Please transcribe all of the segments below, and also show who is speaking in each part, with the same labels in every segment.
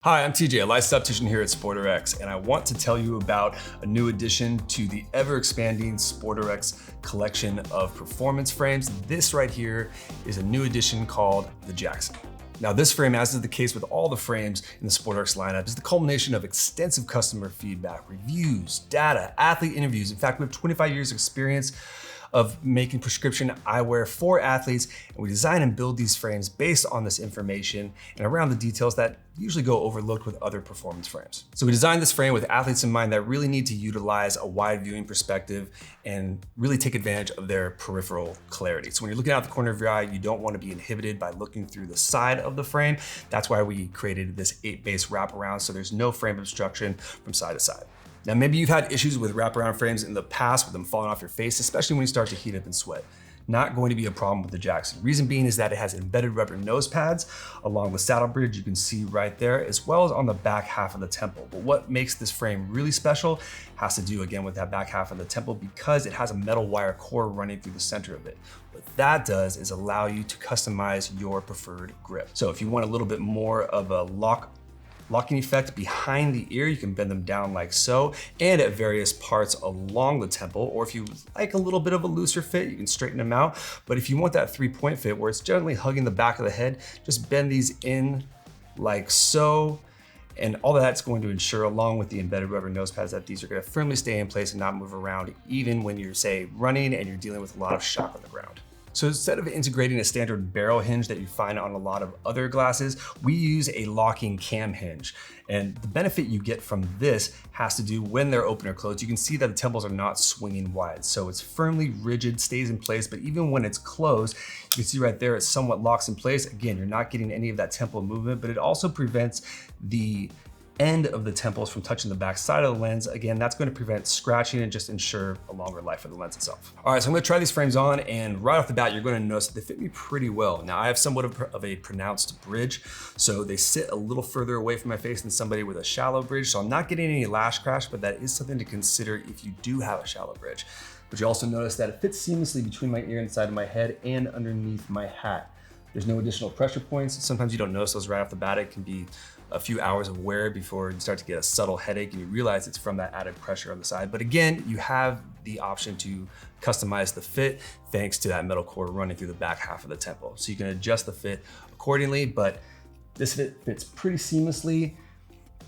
Speaker 1: Hi, I'm TJ, a licensed optician here at SportRx, and I want to tell you about a new addition to the ever-expanding SportRx collection of performance frames. This right here is a new addition called the Jaxon. Now this frame, as is the case with all the frames in the SportRx lineup, is the culmination of extensive customer feedback, reviews, data, athlete interviews. In fact, we have 25 years of experience of making prescription eyewear for athletes, and we design and build these frames based on this information and around the details that usually go overlooked with other performance frames. So we designed this frame with athletes in mind that really need to utilize a wide viewing perspective and really take advantage of their peripheral clarity. So when you're looking out the corner of your eye, you don't want to be inhibited by looking through the side of the frame. That's why we created this 8-base wraparound, so there's no frame obstruction from side to side. Now, maybe you've had issues with wraparound frames in the past with them falling off your face, especially when you start to heat up and sweat. Not going to be a problem with the Jaxon. Reason being is that it has embedded rubber nose pads along the saddle bridge you can see right there, as well as on the back half of the temple. But what makes this frame really special has to do again with that back half of the temple, because it has a metal wire core running through the center of it. What that does is allow you to customize your preferred grip. So if you want a little bit more of a locking effect behind the ear, you can bend them down like so, and at various parts along the temple. Or if you like a little bit of a looser fit, you can straighten them out. But if you want that 3-point fit where it's generally hugging the back of the head, just bend these in like so. And all of that's going to ensure, along with the embedded rubber nose pads, that these are going to firmly stay in place and not move around, even when you're, say, running and you're dealing with a lot of shock on the ground. So instead of integrating a standard barrel hinge that you find on a lot of other glasses, we use a locking cam hinge. And the benefit you get from this has to do when they're open or closed. You can see that the temples are not swinging wide. So it's firmly rigid, stays in place, but even when it's closed, you can see right there, it somewhat locks in place. Again, you're not getting any of that temple movement, but it also prevents the end of the temples from touching the back side of the lens. Again, that's going to prevent scratching and just ensure a longer life of the lens itself. All right, so I'm going to try these frames on, and right off the bat, you're going to notice that they fit me pretty well. Now, I have somewhat of a pronounced bridge, so they sit a little further away from my face than somebody with a shallow bridge, so I'm not getting any lash crash, but that is something to consider if you do have a shallow bridge. But you also notice that it fits seamlessly between my ear and the side of my head and underneath my hat. There's no additional pressure points. Sometimes you don't notice those right off the bat. It can be a few hours of wear before you start to get a subtle headache and you realize it's from that added pressure on the side. But again, you have the option to customize the fit thanks to that metal core running through the back half of the temple. So you can adjust the fit accordingly, but this fit fits pretty seamlessly.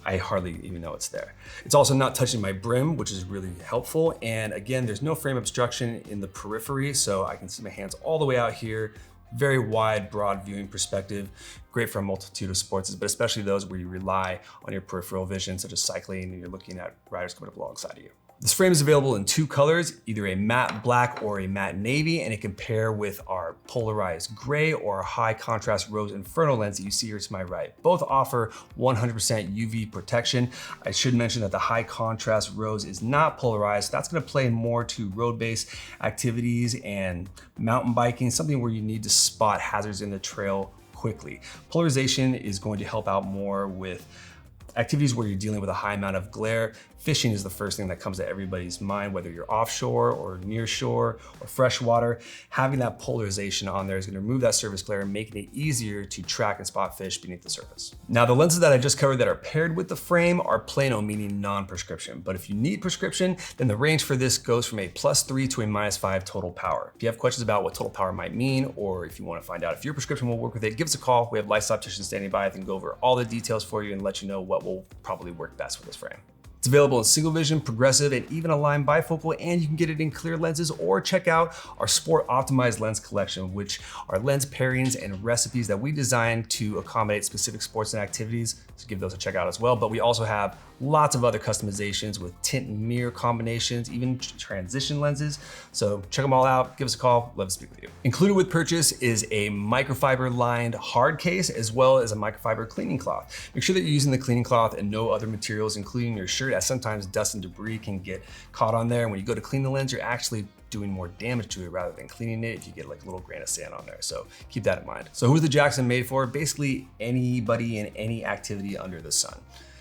Speaker 1: I hardly even know it's there. It's also not touching my brim, which is really helpful. And again, there's no frame obstruction in the periphery, so I can see my hands all the way out here. Very wide, broad viewing perspective, great for a multitude of sports, but especially those where you rely on your peripheral vision, such as cycling, and you're looking at riders coming up alongside of you. This frame is available in 2 colors, either a matte black or a matte navy, and it can pair with our polarized gray or our high contrast rose inferno lens that you see here to my right. Both offer 100% UV protection. I should mention that the high contrast rose is not polarized. That's gonna play more to road-based activities and mountain biking, something where you need to spot hazards in the trail quickly. Polarization is going to help out more with activities where you're dealing with a high amount of glare. Fishing is the first thing that comes to everybody's mind, whether you're offshore or near shore or freshwater. Having that polarization on there is going to remove that surface glare, making it easier to track and spot fish beneath the surface. Now, the lenses that I just covered that are paired with the frame are plano, meaning non-prescription. But if you need prescription, then the range for this goes from a +3 to a -5 total power. If you have questions about what total power might mean, or if you want to find out if your prescription will work with it, give us a call. We have licensed opticians standing by that can go over all the details for you and let you know what will probably work best with this frame. It's available in single vision, progressive, and even aligned bifocal, and you can get it in clear lenses, or check out our sport optimized lens collection, which are lens pairings and recipes that we designed to accommodate specific sports and activities. So give those a check out as well. But we also have lots of other customizations with tint and mirror combinations, even transition lenses. So check them all out, give us a call, love to speak with you. Included with purchase is a microfiber lined hard case, as well as a microfiber cleaning cloth. Make sure that you're using the cleaning cloth and no other materials, including your shirt, as sometimes dust and debris can get caught on there. And when you go to clean the lens, you're actually doing more damage to it rather than cleaning it if you get like a little grain of sand on there. So keep that in mind. So who's the Jaxon made for? Basically anybody in any activity under the sun,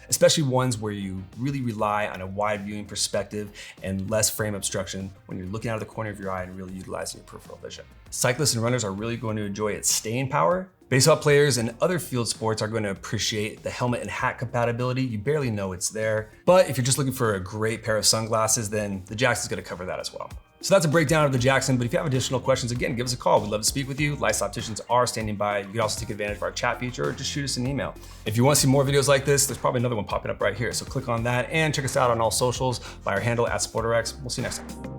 Speaker 1: especially ones where you really rely on a wide viewing perspective and less frame obstruction when you're looking out of the corner of your eye and really utilizing your peripheral vision. Cyclists and runners are really going to enjoy its staying power Baseball players and other field sports are going to appreciate the helmet and hat compatibility. You barely know it's there. But if you're just looking for a great pair of sunglasses, then the Jaxon's going to cover that as well. So that's a breakdown of the Jaxon, but if you have additional questions, again, give us a call. We'd love to speak with you. Licensed opticians are standing by. You can also take advantage of our chat feature or just shoot us an email. If you want to see more videos like this, there's probably another one popping up right here. So click on that and check us out on all socials by our handle @SportRx. We'll see you next time.